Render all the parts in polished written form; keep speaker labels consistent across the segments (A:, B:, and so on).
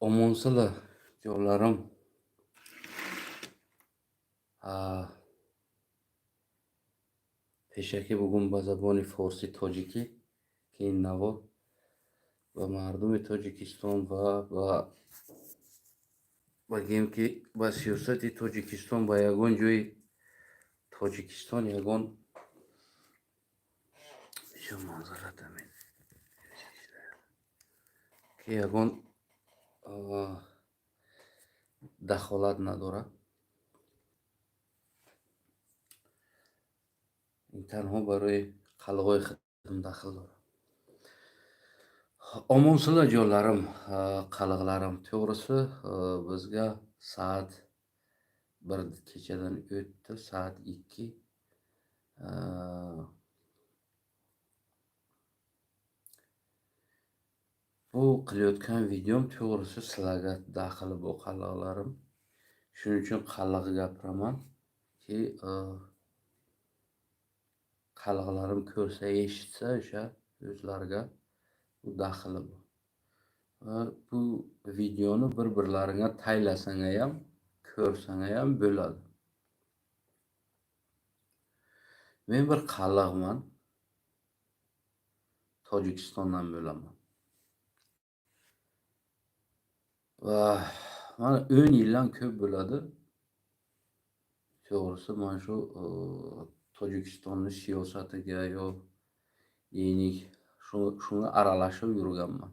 A: Omonsilar jonlarim. Ha, peshaki bugun ba забони форси тоҷикӣ ки ин наво ба мардуми Тоҷикистон ва багем ки ба сиёсати Тоҷикистон ба ягон ҷойи Тоҷикистон ягон ки ягон дахолат надорад. ин танҳо барои қалғои худам дахл дорад. Omonsilar jonlarim, qalqlarim. To'g'risi, bizga soat 1 kechadan o'tdi, soat 2. Bu qilayotgan videom to'g'risi sizlarga daxli bor qalqlarim. Shuning uchun qalq gapiraman ki qalqlarim ko'rsa, eshitsa o'sha o'zlariga bu daxli bor. Va bu videoni bir-birlaringga taylasanglar ham, ko'rsanglar ham bo'ladi. Men bir qalqman, Tojikistondan bo'laman. Va mana 10 yildan ko'p bo'ladi. To'g'risi, mana shu Tojikistonning siyosatiga yo deylik shunga aralashib yurganman.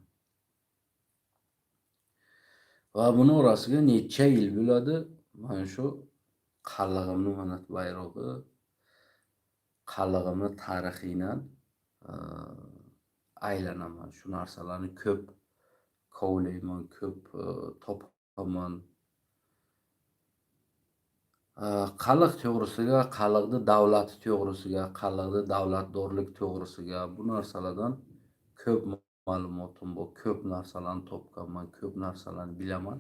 A: Va buni orasiga necha yil bo'ladi, mana shu qalqimni mana bayrog'i, qalqimni tarixidan aylanaman. Shu narsalarni ko'p kovlayman, ko'p topaman. Qalq to'g'risiga, qalqni davlati to'g'risiga, qalqni davlatdorlik to'g'risiga bu narsalardan ko'p ma'lumotim bor, ko'p narsalarni topganman, ko'p narsalarni bilaman.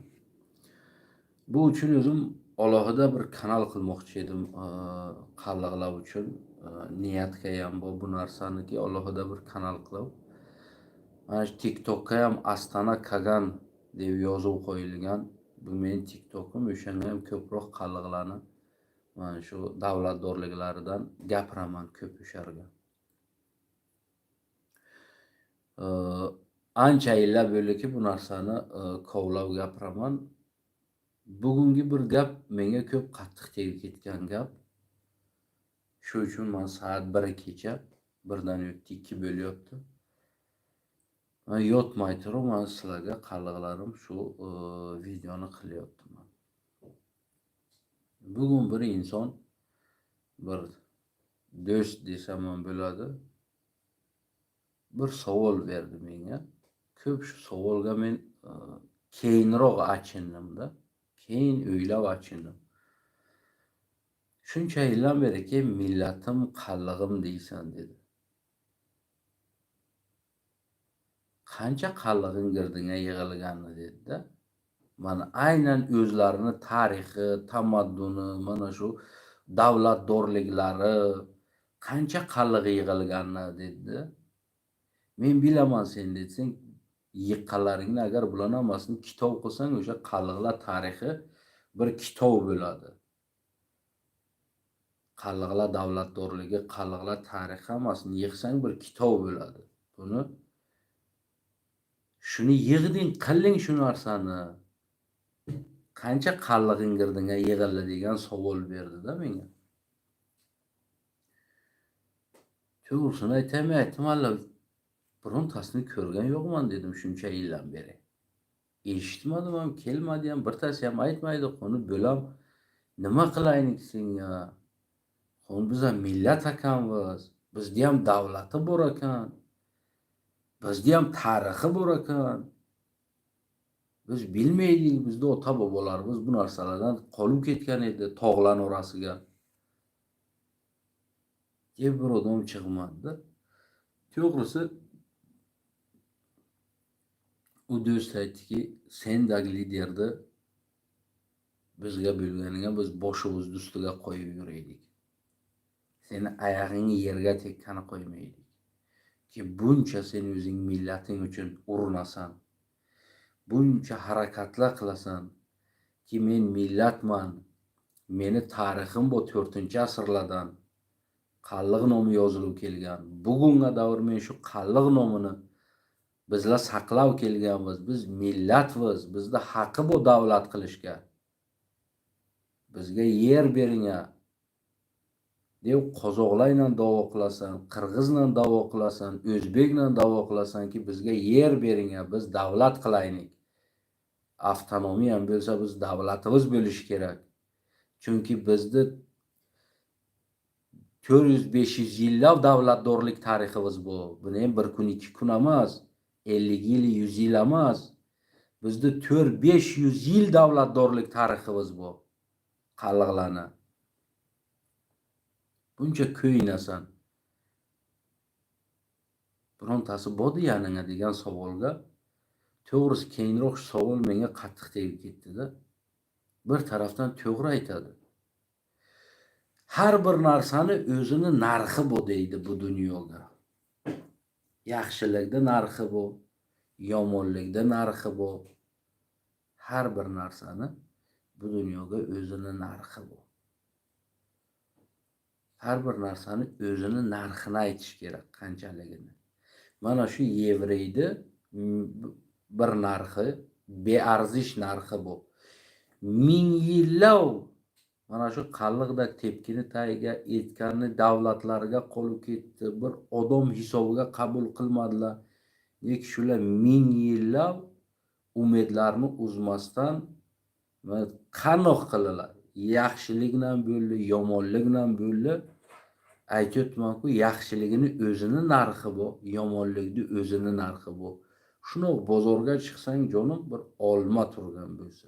A: Bu uchun o'zim alohida bir kanal qilmoqchi edim, qalqlar uchun. Niyatga ham bor bu narsaniki alohida bir kanal qilib. Mana shu TikTokka ham Astana Kagan deb yozuv qo'yilgan. Bu mening TikTokim, o'shanga ham ko'proq qalqlarni mana shu davlatdorliklaridan gapiraman ko'p o'sharga. Ancha yillar bo'ldiki bu narsani kovlab gapiraman. Bugungi bir gap menga ko'p qattiq tegib ketgan gap. Shu uchun men soat 1 kecha, 1dan o'tdi, 2 bo'lyapti. Men yotmay turib, men sizlarga qalqlarim shu videoni qilyapman. Bugun bir inson, bir do'st desam ham bo'ladi, bir savol berdi menga. Ko'p shu savolga men keyinroq achindim-da. Keyin o'ylab achindim. Shuncha yildan beriki millatim qalqim deysan dedi. Qancha qalqing girdinga yig'ilganini dedi-da. Mana aynan o'zlarini tarixi, tamadduni, mana shu davlatdorliklari qancha qalqi yig'ilganini dedi. Men bilaman sen desang, yiqqanlaringni agar bularni hammasini kitob qilsang, o'sha qalqlar tarixi bir kitob bo'ladi. Qalqlar davlatdorligi, qalqlar tarixi hammasini yig'sang bir kitob bo'ladi. Buni shuni yig'ding, qiling shu narsani. Qancha qalqing girdinga yig'ildi degan savol berdi-da menga. To'g'risini aytmayman, hali birontasini ko'rgan yo'qman dedim shuncha yildan beri. Eshitmadim ham, kelmadi ham, birtasi ham aytmaydi, qoni bo'lam, nima qilaylik senga? Qoni biz ham millat ekanmiz, bizda ham davlati bor ekan, bizda ham tarixi bor ekan. Biz bilmaydik, bizda ota bobolarimiz bu narsalardan qolib ketgan edi, tog'lar orasiga. Deb bir odam chiqmadi. To'g'risi, u do'st aytdiki, sendagi liderni bizga bo'lganiga biz boshimizni ustiga qo'yib yuraylik. Seni oyog'ingni yerga tekkani qo'ymaylik. Ki buncha sen o'zing millating uchun urinasan. buncha harakatlar qilasan ki men millatman, meni tarixim bu 4-asrlardan qalliq nomi yozilib kelgan. Bugunga davr men shu qalliq nomini bizlar saqlab kelganmiz. Biz millatmiz. Bizda haqqi bu davlat qilishga. Bizga yer beringa deb qozoqlar bilan da'vo qilasan, qirg'iz bilan da'vo qilasan, o'zbek bilan da'vo qilasanki bizga yer beringa, biz davlat qilaylik. Avtonomiya ham bo'lsa biz davlatimiz bo'lishi kerak. Chunki bizda 400-500 yillab davlatdorlik tariximiz bu. Buni ham bir kun, 2 kun emas, 50 yil, 100 yil emas. Bizda 400-500 yil davlatdorlik tariximiz bu. Qalliqlarni. Buncha ko'yinasan. Birontasi bodi yaningga degan savolga to'g'risi keyinroq savol menga qattiq tegib ketdi-da. Bir tarafdan to'g'ri aytadi. Har bir narsani o'zini narxi bu deydi bu dunyoga. Yaxshilikda narxi bu, yomonlikda narxi bu. Har bir narsani bu dunyoga o'zini narxi bu. Har bir narsani o'zini narxini aytish kerak, qanchaligini. Mana shu yevreyni bir narxi, bearzish narxi bu. 1000 yillab mana shu qalliqdek tepkini tagiga etganni davlatlarga qolib ketdi. Bir odam hisobiga qabul qilmadilar. Lekin shular 1000 yillab umidlarni uzmasdan qanoq qildilar. Yaxshilik bilan bo'ldi, yomonlik bilan bo'ldi. Aytayotmanku, yaxshiligini o'zini narxi bu, yomonlikni o'zini narxi bu. Shuni bozorga chiqsang jonim bir olma turgan bo'lsa,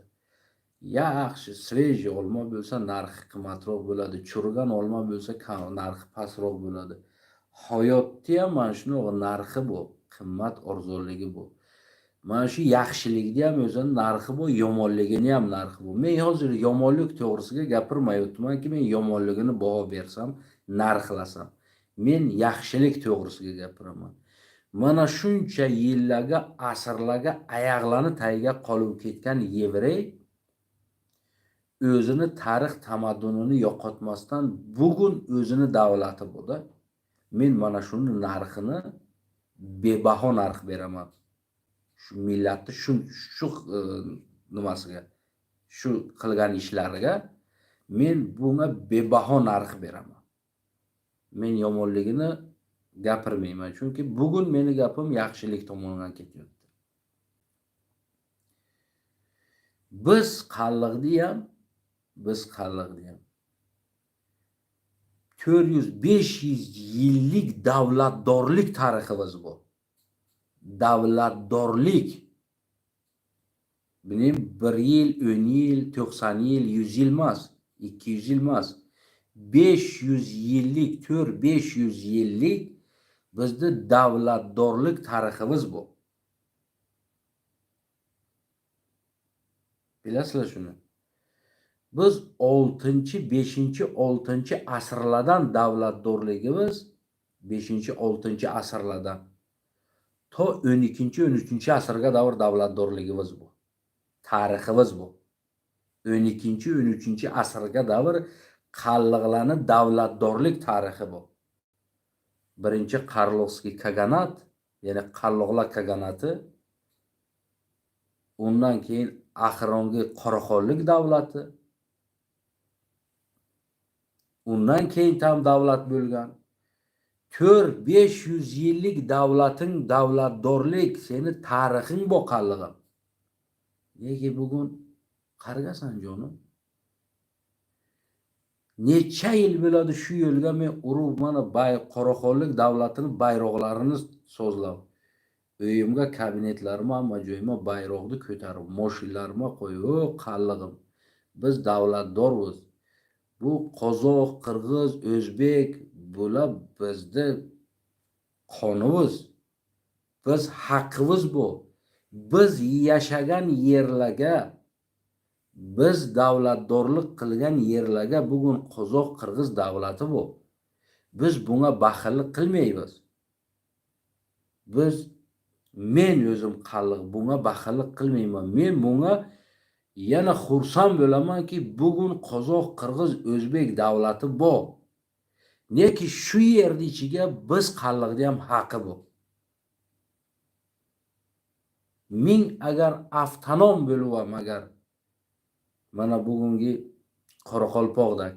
A: yaxshi sveji olma bo'lsa narxi qimmatroq bo'ladi, churgan olma bo'lsa narxi pastroq bo'ladi. Hayotda ham mana shuni narxi bu, qimmat arzonligi bu. Mana shu yaxshilikni ham o'zini narxi bu, yomonligini ham narxi bu. Men hozir yomonlik to'g'risiga gapirmayapmanki, men yomonligini baho bersam, narxlasam. Men yaxshilik to'g'risiga gapiraman. Mana shuncha yillarga, asrlarga oyoqlarni tagiga qolib ketgan yevrey o'zini tarix tamaddunini yo'qotmasdan bugun o'zini davlati bo'ldi. Men mana shuni narxini bebaho narx beraman. Shu millatni shu nimasiga, shu qilgan ishlariga men bunga bebaho narx beraman. Men yomonligini gapirmayman, chunki bugun meni gapim yaxshilik tomonidan ketyapti. Biz qalliqni ham 400-500 yillik davlatdorlik tariximiz bu. Davlatdorlik. Benim 1 yil, 10 yil, 90 yil, 100 yil emas, 200 yil emas. 500 yillik, 400-500 yillik bizde davlatdorlik tariximiz bu. Bilasizlar shuni. Biz 5-6 asrlardan davlatdorligimiz 5-6 asrlardan to 12-13 asrga davr davlatdorligimiz bu. Tariximiz bu. 12-13 asrga davr qalliqlarni davlatdorlik tarixi bu. Birinchi Karlovskiy kaganat, ya'ni qalliqlar kaganati. Undan keyin Axrongi Qoraqonlik davlati. Undan keyin tam davlat bo'lgan. 400-500 yillik davlating davlatdorlik, seni tarixing bu qallig'im. Nega bugun qargasan jonim? Necha yil bo'ladi shu yo'lga men urib mana Qoraqonlik davlatining bayroqlarini so'zlab. Uyimga kabinetlarim hamma joyima bayroqni ko'tarib, mashinalarima qo'yib, qallig'im. Biz davlatdormiz. Bu qozoq, qirg'iz, o'zbek bular bizda qonimiz. Biz haqqimiz bu. Biz yashagan yerlarga, biz davlatdorlik qilgan yerlarga bugun qozoq, qirg'iz davlati bu. Biz bunga baxillik qilmaymiz. Biz Men o'zim qalliq bunga baxillik qilmayman. Men bunga yana xursand bo'lamanki, bugun qozoq, qirg'iz, o'zbek davlati bor. Neki shu yerning ichiga biz qalliqni ham haqqi bor. Ming agar avtonom bo'lib ham agar mana bugungi Qoraqalpoqda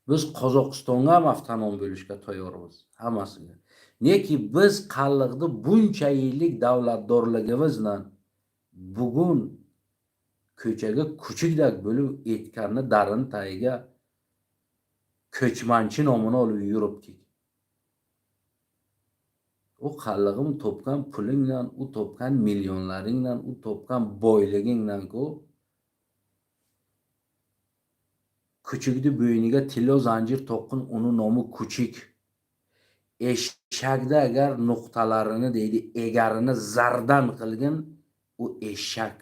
A: biz Qozog'istonga ham avtonom bo'lishga tayyormiz hammasiga. Neki biz qalliqni buncha yillik davlatdorligimiz bilan bugun ko'chaga kuchukdak bo'lib etganni darin tagiga ko'chmanchi nomini olib yuribdik. O qallig'im topgan puling bilan, u topgan millionlaring bilan, u topgan boyliging bilan ku kuchukni bo'yniga tilo zanjir toqqin, uni nomi kuchuk. Eshakda agar nuqtalarini deydi, egarini zardan qilgin, u eshak.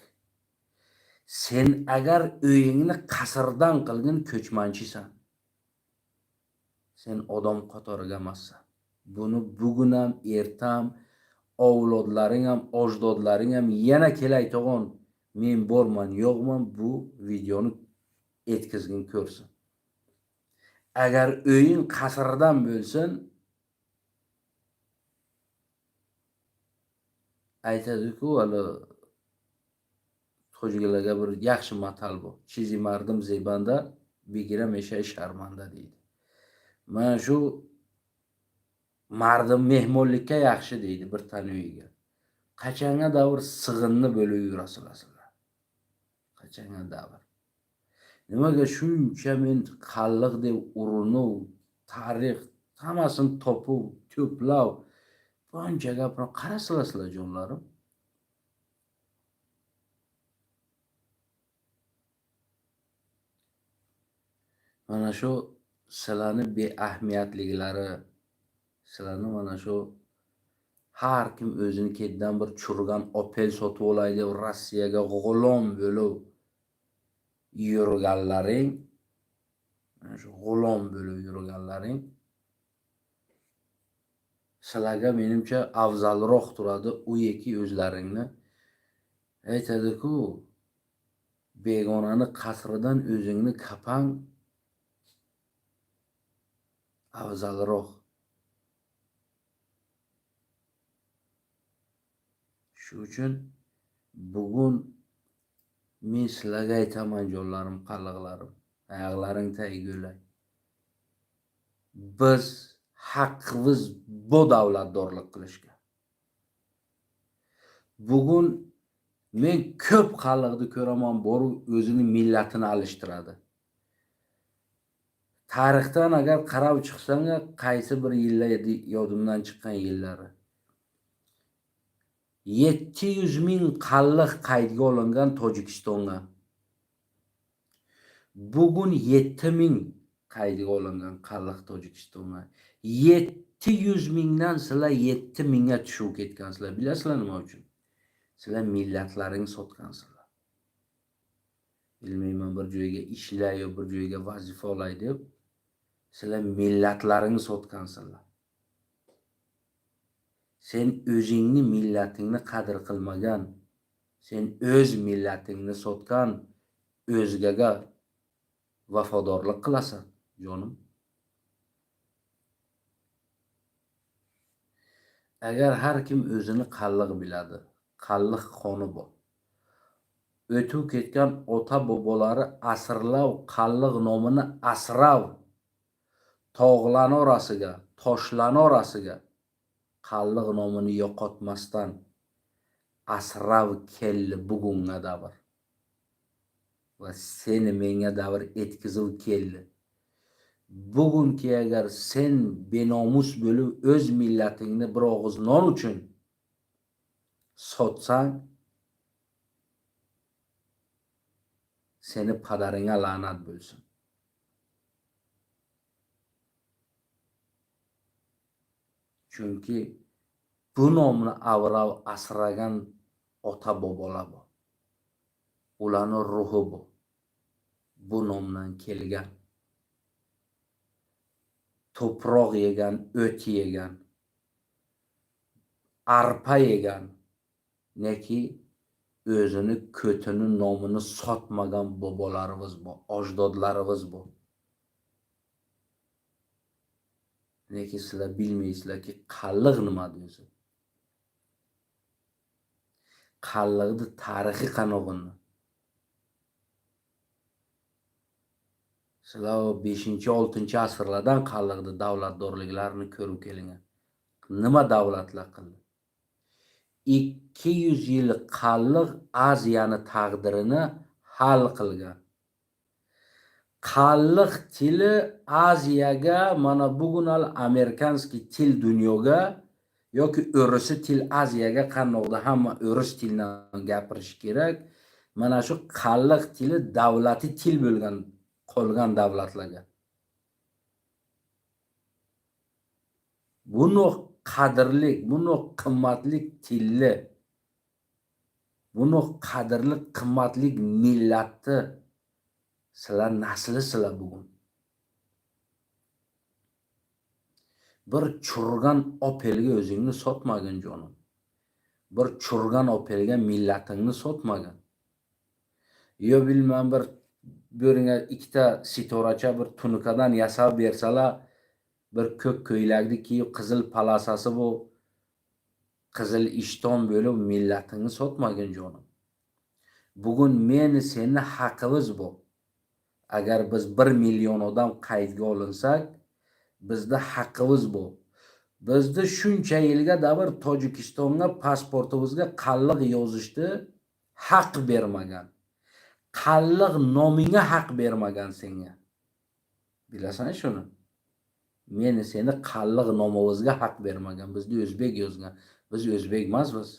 A: Sen agar uyingni qasrdan qilgin, ko'chmanchisan. Sen odam qatoriga emassan. Buni bugun ham, ertam avlodlaring ham, ajdodlaring ham yana kelay tog'on, men borman, yo'qman, bu videoni etkizgin ko'rsin. Agar uying qasrdan bo'lsin, aytadi-ku, hali tojiklarga bir yaxshi matal bor. Chizi mardim zebanda, begiram eshay sharmanda deydi. Mana shu mardim mehmonlikka yaxshi deydi bir tani uyiga. Qachonga davr sig'inni bo'lib yurasizlar. Qachonga davr. Nimaga shuncha men qalliq deb urinu, tarix hammasini topuv, to'plab, buncha gapni qarasizlar jonlarim. Mana shu sizlarni beahamiyatliklari, sizlarni mana shu har kim o'zini ketidan bir churgan Opel sotib olay deb Rossiyaga g'ulom bo'lib yurganlaring, mana shu g'ulom bo'lib yurganlaring sizlarga menimcha afzalroq turadi. U yoki o'zlaringni aytadi-ku, begonani qasridan o'zingni kapang afzalroq. Shu uchun bugun men sizlarga aytaman jonlarim, qalliqlarim, oyoqlaring tagiga. Biz haqqimiz bu davlatdorlik qilishga. Bugun men ko'p qalliqni ko'raman, borib o'zini millatini alishtiradi. Tarixdan agar qarab chiqsang, qaysi bir yillar yodimdan chiqqan yillari 700 ming qalliq qaydga olingan Tojikistonga. Bugun 7 ming qaydga olingan qalliq Tojikistonga. 700 mingdan sizlar 7 mingga tushib ketgansizlar. Bilasizlar nima uchun? Sizlar millatlaring sotgansizlar. Bilmayman, bir joyga ishlay yo bir joyga vazifa olay deb sizlar millatlaring sotgansizlar. Sen o'zingni millatingni qadr qilmagan, sen o'z millatingni sotgan, o'zgaga vafodorlik qilasan, jonim. Agar har kim o'zini qalliq biladi, qalliq qoni bor. O'tib ketgan ota bobolari asrlab qalliq nomini asrab, tog'lar orasiga, toshlar orasiga qalliq nomini yo'qotmasdan asrab keldi bugunga davr. Va seni menga davr etkizib keldi. Bugunki agar sen benomus bo'lib o'z millatingni bir og'iz non uchun sotsang, seni padaringga la'nat bo'lsin. Chunki bu nomni avrab asragan ota bobolar bor. Ularning ruhi bor. Bu nomdan kelgan. To'proq yegan, o't yegan. arpa yegan, neki özünü, kötünün nomunu sotmagan bobolarimiz bu, ajdodlarimiz bu. Neki sizlar bilmeysizlarki qalliq nima o'zi. Qalliqni tarixi qanog'ini. Sizlar 5-6 asrlardan qalliqni davlatdorliklarini ko'rib kelingan. Nima davlatlar qildi? 200 yil qalliq Aziyani taqdirini hal qilgan. Qalliq tili Aziyaga mana bugun al amerikanskiy til dunyoga yoki o'risi til Aziyaga qandoqda hamma o'ris tildan gapirish kerak. Mana shu qalliq tili davlati til bo'lgan qolgan davlatlarga. Buni qadrli, buni qimmatli tilli, buni qadrli qimmatli millatni sizlar nasli sizlar bugun. Bir churgan opelga o'zingni sotmagin jonim. Bir churgan opelga millatingni sotmagin. Yo bilmem bir bo'ringa ikkita sitoracha bir tunikadan yasab bersalar, bir ko'k ko'ylakni kiyib qizil palasasi bu qizil ishton bo'lib millatingni sotmagin jonim. Bugun meni seni haqimiz bu. Agar biz 1 million odam qaydga olinsak, bizda haqqimiz bu. Bizda shuncha yilga davr Tojikistonga pasportimizga qalliq yozishdi, haq bermagan. Qalliq nomingga haq bermagan senga. Bilasan shuni? Meni seni qalliq nomimizga haq bermagan. Bizda o'zbek yozgan. Biz o'zbek emasmiz.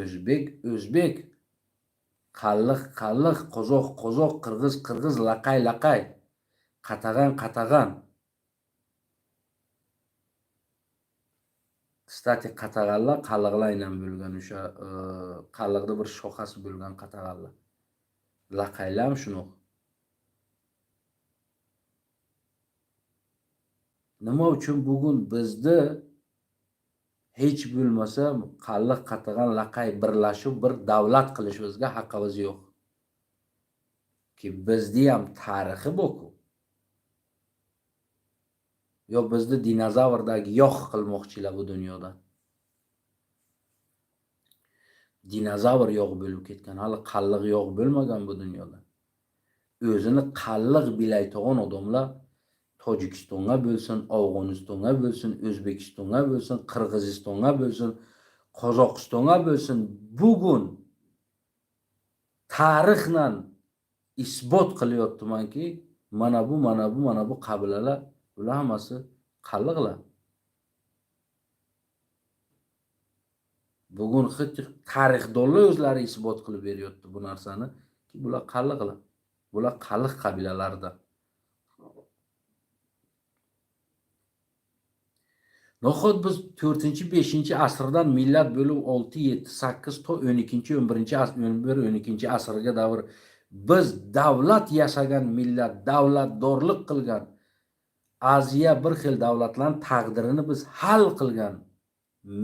A: O'zbek. Qalliq, qozoq, qirg'iz, laqay. Qatag'an. Kstati qatag'anlar qalliqlar bilan bo'lgan o'sha qalliqda bir shoxasi bo'lgan qatag'anlar. Laqaylar ham shuni. Nima uchun bugun bizda hech bo'lmasa qalliq qatag'an laqay birlashib bir davlat qilishimizga haqqimiz yo'q. Ki bizda ham tarixi bu-ku. Yo bizni dinozavrdagi yo'q qilmoqchilar bu dunyoda. Dinozavr yo'q bo'lib ketgan, hali qalliq yo'q bo'lmagan bu dunyoda. O'zini qalliq bilaydigan odamlar Tojikistonga bo'lsin, Afg'onistonga bo'lsin, O'zbekistonga bo'lsin, Qirg'izistonga bo'lsin, Qozog'istonga bo'lsin, bugun tarixdan isbot qilyaptimanki, mana bu qabilalar bular hammasi qalliqlar. Bugun tarixdonlar o'zlari isbot qilib beryapti bu narsani ki bular qalliqlar. Bular qalliq qabilalarida. Nahot biz 4-5 asrdan millat bo'lib 6-7-8 to 12 asrga davr biz davlat yashagan millat, davlatdorlik qilgan, Aziya bir xil davlatlarning taqdirini biz hal qilgan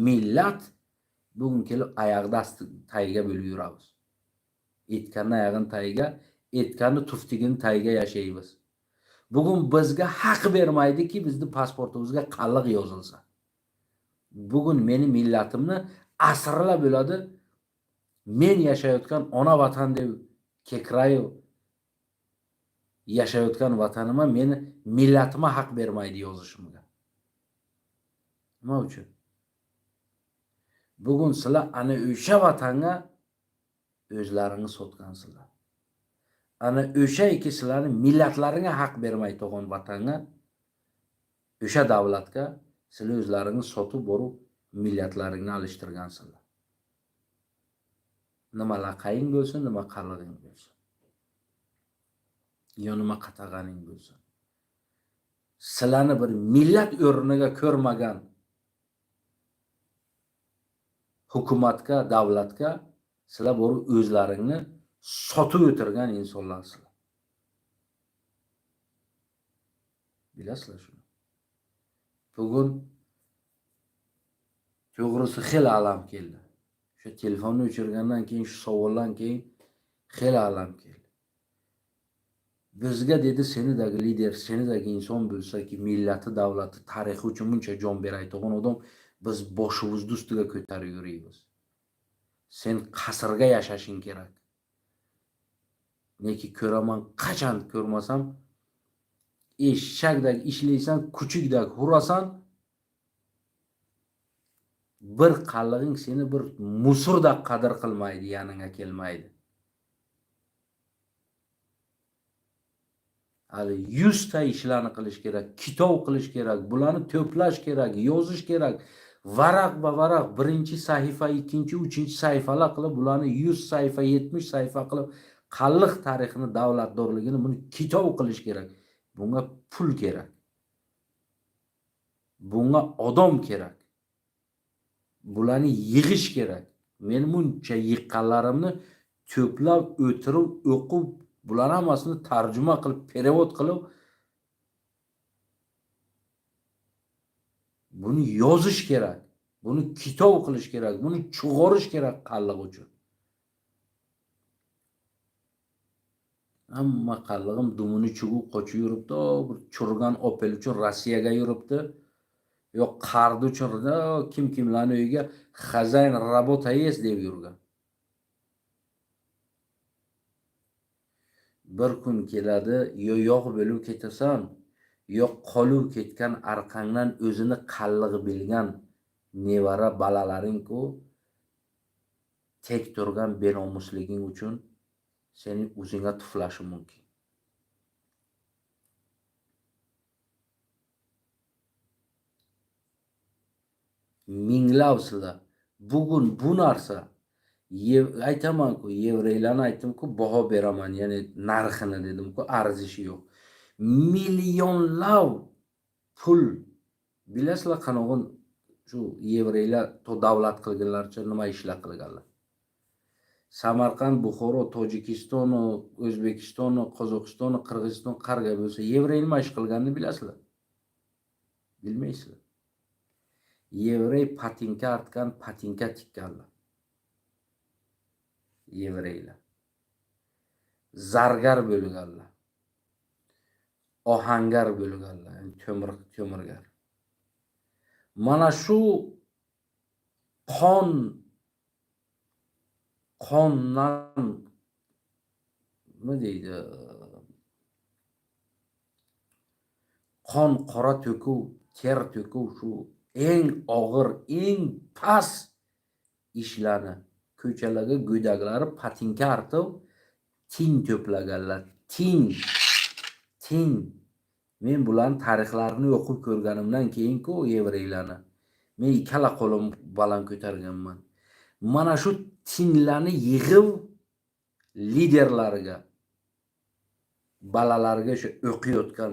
A: millat bugun kelib oyoqda tagiga bo'lib yuramiz. Etganni oyog'ini tagiga, etganni tuftigini tagiga yashaymiz. Bugun bizga haq bermaydiki, bizni pasportimizga qalliq yozilsa. Bugun meni millatimni asrlar bo'ladi. Men yashayotgan ona vatan deb kekrayu yashayotgan vatanima meni millatima haq bermaydi yozishimga. Nima uchun? Bugun sizlar ana o'sha vatanga o'zlaringizni sotgansizlar. Ana o'sha sizlarning millatlaringga haq bermay turgan vatanga, o'sha davlatga sizlar o'zlaringizni sotib borib millatlaringni alishtirgansizlar. Nima laqaying bo'lsin, nima qallig'ing bo'lsin. Yo nima qatag'aning bo'lsin. Sizlarni bir millat o'rniga ko'rmagan hukumatga, davlatga sizlar borib o'zlaringni sotib o'tirgan insonlarsizlar. Bilasizlar shuni. Bugun To'g'risi xel alam keldi. Shu telefonni o'chirgandan keyin, shu savoldan keyin xel alam keldi. Bizga dedi senidagi lider, senidagi inson bo'lsaki, millati, davlati, tarixi uchun buncha jon berayotgan odam biz boshimizni ustiga ko'tarib yuribmiz. Sen qasrga yashashing kerak. Neki ko'raman, qachon ko'rmasam eshakdek ishlaysan, kuchukdek hurasan, bir qallig'ing seni bir musurdek qadr qilmaydi, yaningga kelmaydi. Hali 100 ta ishlarni qilish kerak, kitob qilish kerak, bularni to'plash kerak, yozish kerak. Varaq va varaq birinchi sahifa, ikkinchi, uchinchi sahifalar qilib, bularni 100 sahifa, 70 sahifa qilib, qalliq tarixini, davlatdorligini buni kitob qilish kerak. Bunga pul kerak. Bunga odam kerak. Bularni yig'ish kerak. Men buncha yiqqanlarimni to'plab, o'tirib, o'qib, bular hammasini tarjima qilib, perevod qilib, buni yozish kerak. Buni kitob qilish kerak. Buni chug'orish kerak qalliq uchun. Hamma qallig'im dumini chugib qochib yuribdi, bir churgan Opel uchun Rossiyaga yuribdi. Yo'q, qardi uchun kim-kimlarni uyiga xazayn работа есть deb yurgan. Bir kun keladi, yo yo'q bo'lib ketasan, yo qolib ketgan arqangdan o'zini qallig'i bilgan nevara balalaring-ku tek turgan benomusliging uchun seni o'zingga tuflashi mumkin. Minglabsizlar. Bugun bu narsa aytaman-ku, yevreylarni aytdim-ku, baho beraman, ya'ni narxini dedim-ku, arzishi yo'q. Millionlab pul bilasizlar qanog'in shu yevreylar to davlat qilganlarcha nima ishlar qilganlar. Samarqand, Buxoro, Tojikiston, O'zbekiston, Qozog'iston, Qirg'iziston qarga bo'lsa, yevrey nima ish qilganini bilasizlar? Bilmaysizlar. Yevrey patinka artgan, patinka tikkanlar. Yevreylar. Zargar bo'lganlar. Ohangar bo'lganlar, ya'ni to'mirgar. Mana shu qondan nima deydi? Qon qora to'kuv, ter to'kuv shu eng og'ir, eng past ishlarni ko'chalarga go'daklari patinka artib tin to'plaganlar. Tin. Men bularning tarixlarini o'qib ko'rganimdan keyin-ku yevreylarni men ikkala qo'lim baland ko'targanman. Mana shu tinlarni yig'ib liderlarga, balalarga shu o'qiyotgan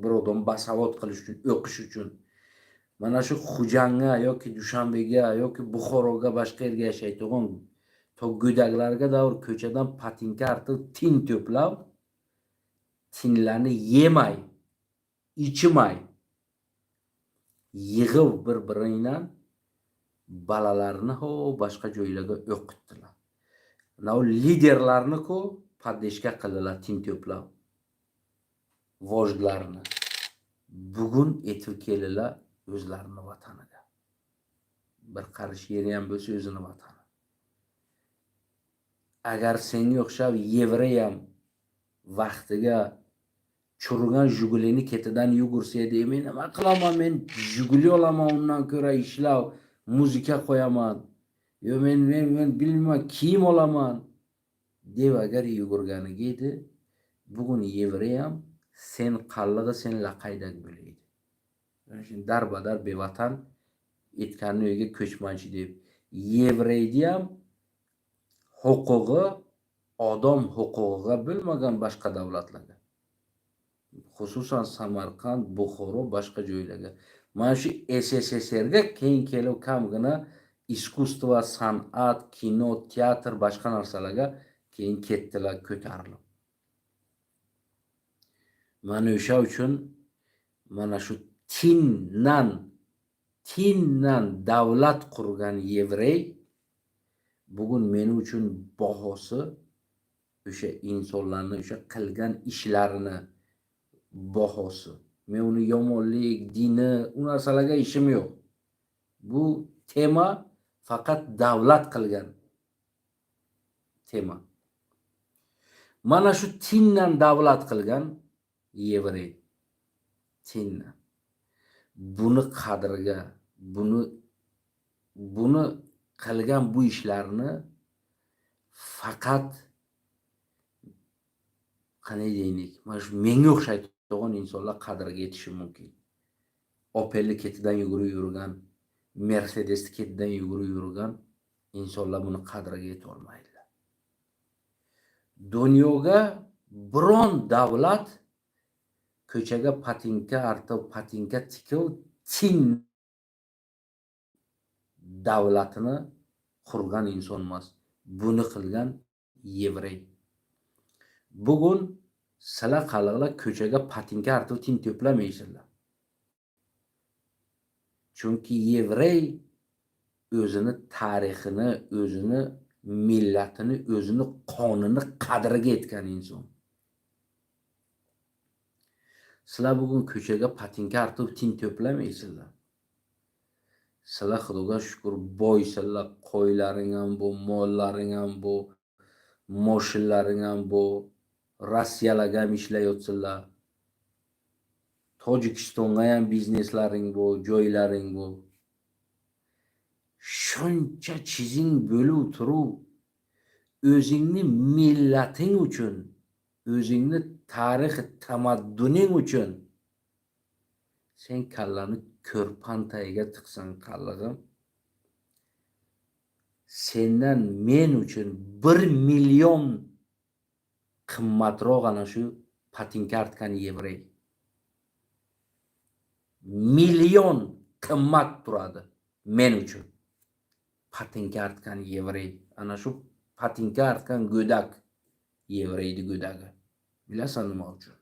A: bir odam basavod qilish uchun, o'qish uchun mana shu Xo'janga yoki Dushanbega yoki Buxoroga, boshqa yerga yashaydigan to go'daklarga davr ko'chadan patinka artib tin to'plab, tinlarni yemay, ichmay, yig'ib bir-biringdan balalarni boshqa joylarga o'qitdilar. Nav liderlarni-ku paddeshga qildilar tin to'plab. Vojdlarni. Bugun etib keldilar o'zlarini vataniga. Bir qarish yeri ham bo'lsa o'zini vatani. Agar senga o'xshab yevrey ham vaqtiga churgan Jigulini ketidan yugursa edi, men nima qilaman, men Jiguli olaman, undan ko'ra ishlab, muzika qo'yaman. Yo men bilmayman, kiyim olaman deb agar yugurganiga edi, bugun yevrey ham sen qallig'i, sen laqaydak bo'laydi. Shuni darbadar bevatan etganni uyiga ko'chmanchi deb. Yevreyni ham huquqi odam huquqiga bo'lmagan boshqa davlatlarga. Xususan Samarqand, Buxoro, boshqa joylarga. Mana shu SSSRga keyin kelib kamgina iskustvo, san'at, kino, teatr, boshqa narsalarga keyin ketdilar, ko'tarilib. Mana o'sha uchun mana shu tindan tindan davlat qurgan yevrey bugun men uchun bahosi o'sha insonlarni o'sha qilgan ishlarini bahosi. Men uni yomonlik, dini, u narsalarga ishim yo'q. Bu tema faqat davlat qilgan tema. Mana shu tindan davlat qilgan yevrey. Tindan. Buni qadriga, buni qilgan bu ishlarni faqat qanday deylik, mana shu menga o'xshaydigan insonlar qadriga yetishi mumkin. Opel'ni ketidan yugurib yurgan, Mercedes ketidan yugurib yurgan insonlar buni qadriga yeta olmaydilar. Dunyoga biron davlat ko'chaga patinka artib, patinka tikib, tin davlatini qurgan inson emas. Buni qilgan yevrey. Bugun sizlar xalqlar ko'chaga patinka artib tin to'plamaysizlar. Chunki yevrey o'zini tarixini, o'zini millatini, o'zini qonini qadriga yetgan inson. Sizlar bugun ko'chaga patinka artib tin to'plamaysizlar. Sizlar Xudoga shukr boysizlar, qo'ylaring ham bu, mollaring ham bu, moshinlaring ham bu, Rossiyalarga ham ishlayapsizlar. Tojikistonga ham bizneslaring bu, joylaring bu. Shuncha chizing bo'lib turib, o'zingni millating uchun, o'zingni tarix tamadduning uchun sen kallani ko'rpan tagiga tiqsan qallig'im. Sendan men uchun 1 million qimmatroq ana shu patinka artgan yevrey. Million qimmat turadi men uchun. Patinka artgan yevrey, ana shu patinka artgan go'dak, yevreyni go'dagi. Bilasan nima uchun?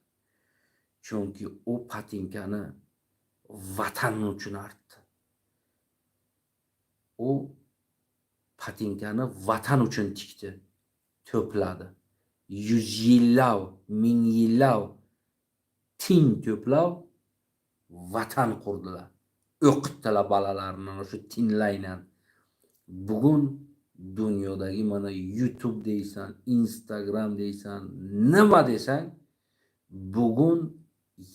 A: Chunki u patinkani vatan uchun artdi. U patinkani vatan uchun tikdi, to'pladi. 100 yillab, 1000 yillab tin to'plab vatan qurdilar. O'qitdilar balalarini o'sha tinlaydan. Bugun dunyodagi mana YouTube deysan, Instagram deysan, nima desang, bugun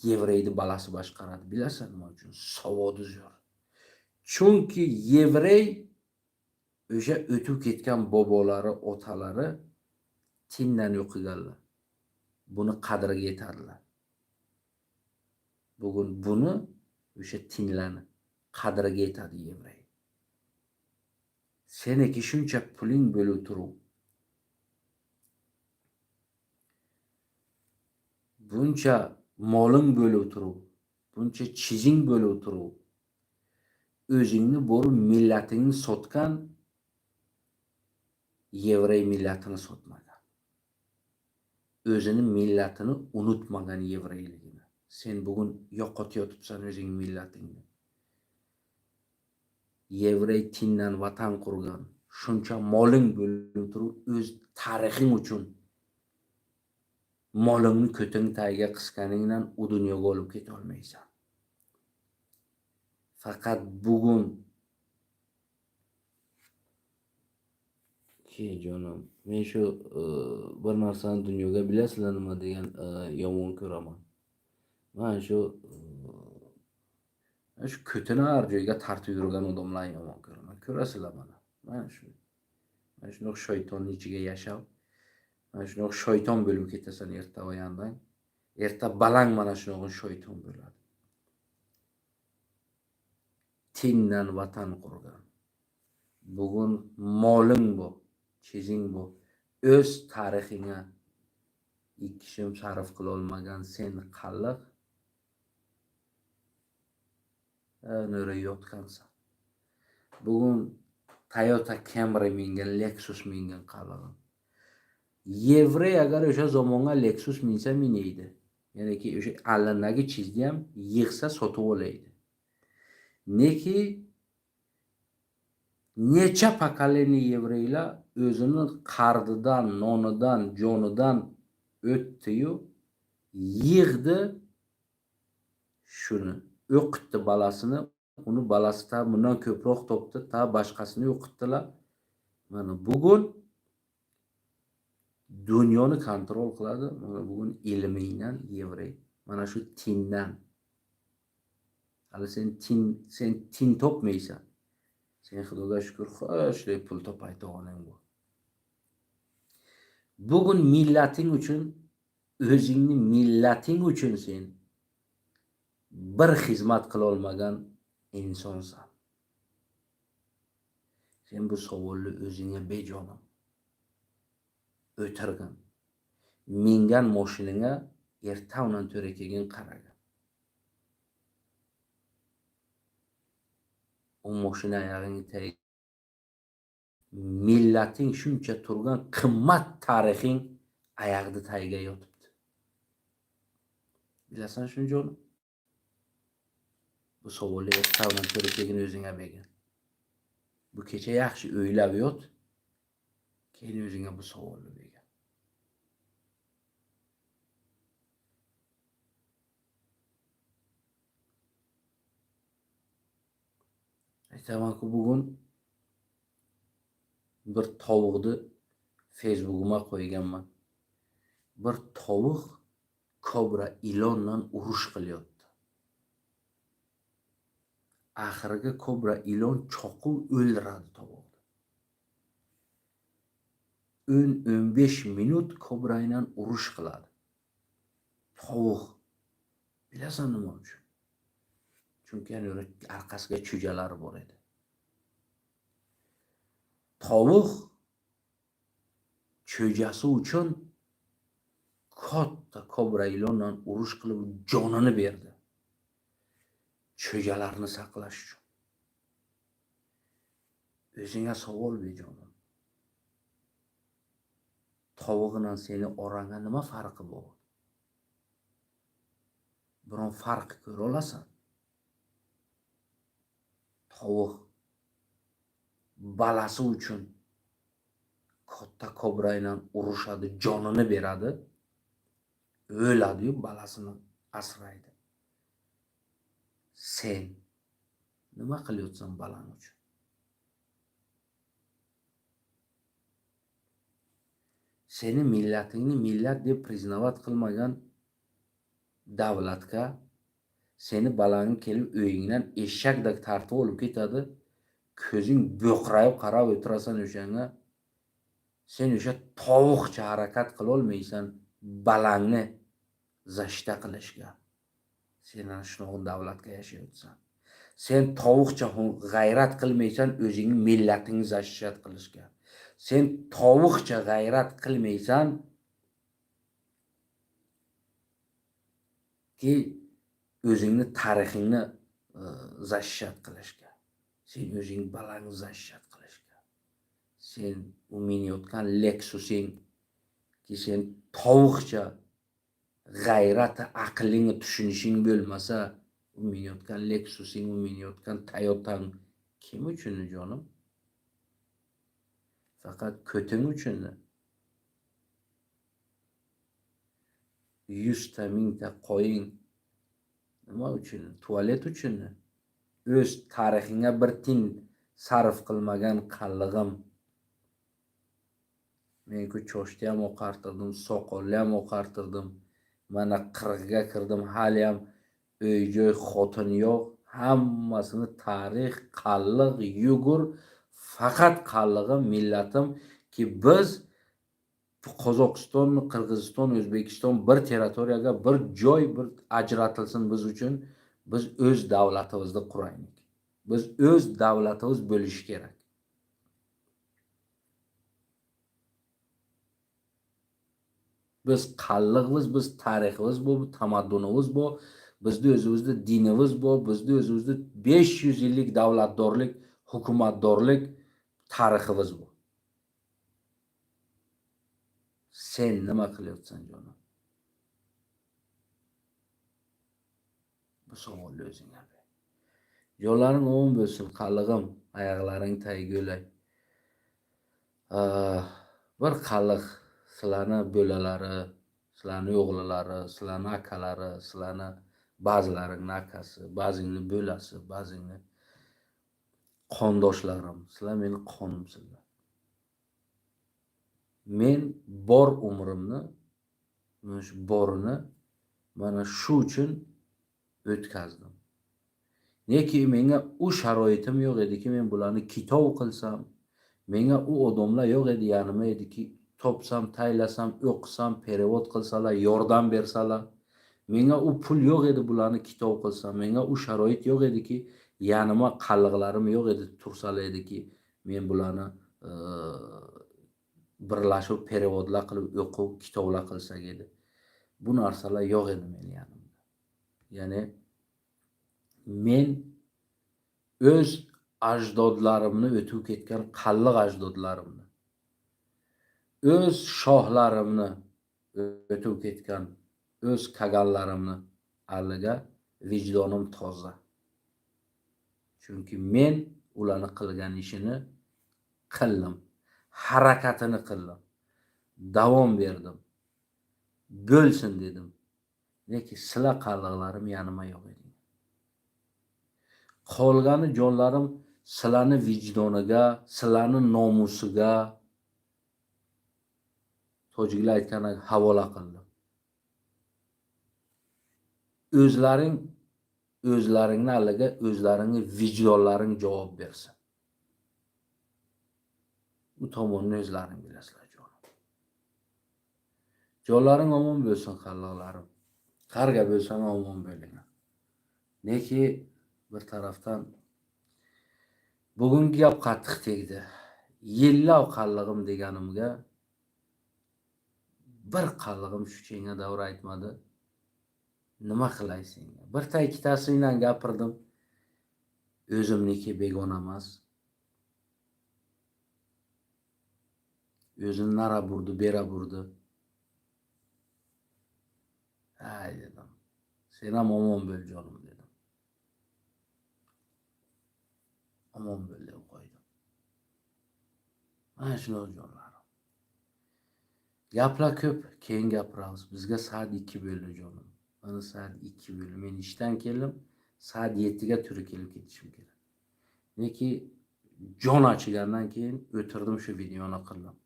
A: yevreyni balasi boshqaradi. Bilasan nima uchun? Savodi zo'r. Chunki yevrey o'sha o'tib ketgan bobolari, otalari tindan o'qiganlar. Buni qadriga yetadilar. Bugun buni o'sha tinlarni qadriga yetadi yevrey. Seniki shuncha puling bo'lib turib, buncha moling bo'lib turib, buncha chizing bo'lib turib, o'zingni borib millatingni sotgan yevrey millatini sotmagan. O'zini millatini unutmagan yevreyligini. Sen bugun yo'qotayotibsan o'zing millatingni. Yevrey tindan vatan qurgan, shuncha moling bo'lib turib, o'z tarixing uchun molingni ko'ting tagiga qisganingdan u dunyoga olib keta olmaysan. Faqat bugun jonim, men shu bir narsani dunyoga bilasizlar nima degan yomon ko'raman. Men shu ko'tini har joyga tartib yurgan odamlarni yomon ko'raman. Ko'rasizlar mana. Men shunaqa shaytonning ichiga yashab, men shunaqa shayton bo'lib ketasan erta oyandan. Erta balang mana shunaqa shayton bo'ladi. Tindan vatan qurgan. Bugun moling bu, chizing bu. O'z tarixingga ikkishim sarf qila olmagan sen qalliq nöre yotgansan. Bugun Toyota Camry mingan, Lexus mingan qallig'im. Yevrey agar o'sha zamonga Lexus minsa minaydi. Ya'ni ki o'sha allanagi chizni ham yig'sa sotib olaydi. Neki necha pokoleniya yevreylar o'zini qardidan, nonidan, jonidan o'tdi-yu, yig'di shuni. O'qitdi balasini, uni balasi ta bundan ko'proq topdi, ta boshqasini o'qitdilar. Mana bugun dunyoni kontrol qiladi. Mana bugun ilmingdan yevrey. Mana shu tindan. Hali sen tin topmaysan. Sen Xudoga shukr, xo'shlik pul topayotganing bu. Bugun millating uchun, o'zingni millating uchun sen bir xizmat qila olmagan insonsan. Sen bu savolni o'zingga bejonim o'tirgin. Mingan mashinanga ertavnan to'rakagin qaragin. O mashina ayog'ingga tag millating shuncha turgan qimmat tarixing ayog'ida tagiga yotibdi. Bilasan shuni jonim? Bu savolni ertavnan to'rakagin o'zingga bergin. Bu kecha yaxshi o'ylab yot. Keyin o'zingga bu savolni bergin. Aytamanki bugun bir tovuqni Facebook'uma qo'yganman. Bir tovuq kobra ilondan urush qilyapti. Oxiriga kobra ilon choquv o'ldiradi tovuqni. 10-15 minut kobra bilan urush qiladi. Tovuq. Bilasan nima uchun? Chunki orqasiga chujalari bor edi. Tovuq cho'jasi uchun katta kobra ilondan urush qilib jonini berdi. Cho'jalarni saqlash uchun. O'zingga savol bejonim. Tovuq bilan seni orangga nima farqi bor? Biron farq ko'ra olasan? Tovuq balasi uchun katta kobra bilan urushadi, jonini beradi, o'ladi-yu, balasini asraydi. Sen nima qilyapsan balang uchun? Seni millatingni millat deb priznavat qilmagan davlatga seni balangni kelib o'yingdan eshakdek tartib olib ketadi. Ko'zing bo'qrayib qarab o'tirasan o'shanga. Sen o'sha tovuqcha harakat qila olmaysan balangni zashta qilishga. Sen ana shunaqa davlatga yashayapsan. Sen tovuqcha g'ayrat qilmaysan o'zingni millatingni zashat qilishga. Sen tovuqcha g'ayrat qilmaysan ki o'zingni tarixingni zashat qilishga. Sen o'zing balangni zashat qilishga. Sen u minayotgan Lexusing ki sen tovuqcha g'ayrati aqlingni tushunishing bo'lmasa, u minayotgan Lexusing, u minayotgan Toyotang kim uchun jonim? Faqat ko'ting uchunmi? 100 ta mingta qo'ying nima uchun? Tualet uchunmi? O'z tarixingga bir tin sarf qilmagan qallig'im. Men-ku choshni ham oqartirdim, soqolni ham oqartirdim. Mana 40 ga kirdim, hali ham uy-joy, xotin yo'q. Hammasini tarix, qalliq, yugur, faqat qallig'im, millatim ki biz Qozog'iston, Qirg'iziston, O'zbekiston bir territoriyaga bir joy bir ajratilsin biz uchun. Biz o'z davlatimizni quraylik. Biz o'z davlatimiz bo'lishi kerak. Biz qallig'imiz, biz tariximiz bu, tamaddunimiz bu, bizning o'zimizda dinimiz bu, bizning o'zimizda 500 yillik davlatdorlik, hukumatdorlik tariximiz bu. Sen nima qilyapsan jonim? Bu savolni o'zingga ber. Jonlaring omon bo'lsin, qallig'im, oyoqlaring taygulay. Bir qalliq sizlarni bo'lalari, sizlarni o'g'lilari, sizlarni akalari, sizlarni ba'zilaringni akasi, ba'zingni bo'lasi, ba'zingni qondoshlarim, sizlar meni qonimsizlar. Men bor umrimni, mana shu borini mana shu uchun o'tkazdim. Neki menga u sharoitim yo'q ediki, men bularni kitob qilsam, menga u odamlar yo'q edi, yanima ediki, topsam, taylasam, o'qisam, perevod qilsalar, yordam bersalar. Menga u pul yo'q edi, bularni kitob qilsam, menga u sharoit yo'q ediki, yanima qalliqlarim yo'q edi, tursalar ediki, men bularni birlashib perevodlar qilib o'qib, kitoblar qilsak edi. Bu narsalar yo'q edi men yanimda. Ya'ni men o'z ajdodlarimni o'tib ketgan qalliq ajdodlarimni, o'z shohlarimni o'tib ketgan o'z kaganlarimni aliga vijdonim toza. Chunki men ularni qilgan ishini qildim, harakatini qildim, davom berdim, bo'lsin dedim. Lekin sizlar qalliqlarim yanima yo'q edi. Qolgani jonlarim sizlarni vijdoniga, sizlarni nomusiga, tojiklar aytgandek havola qildim. O'zlaringni aliga o'zlaringni vijdonlaring javob bersin. Bu tomonni o'zlaring bilasizlar jonim. Jonlaring omon bo'lsin, qalliqlarim. Qarga bo'lsam omon bo'linglar. Neki bir tarafdan bugungi gap qattiq tegdi. Yillab qallig'im deganimga bir qallig'im shu chenga davra aytmadi. Nima qilay senga? Birta ikkitasi bilan gapirdim. O'zimniki begona emas. O'zini nara burdi, bera burdi. Hay dedim. Sen ham omon bo'l jonim dedim. Omon bo'l deb qo'ydim. Mana shunaqa jonlarim. Gaplar ko'p, keyin gapiramiz. Bizga soat 2 bo'ldi jonim. Mana soat 2 bo'ldi. Men ishdan keldim. Soat 7 ga turib kelib ketishim kerak. Neki jon achigandan keyin o'tirdim shu videoni qildim.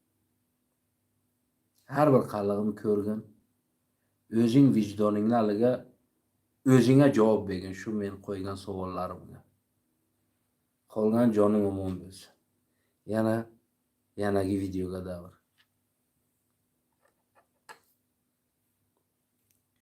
A: Har bir qallig'im ko'rgin. O'zing vijdoningni aliga o'zingga javob bergin shu men qo'ygan savollarimga. Qolgan joning omon bo'lsin. Yanagi videoga davr.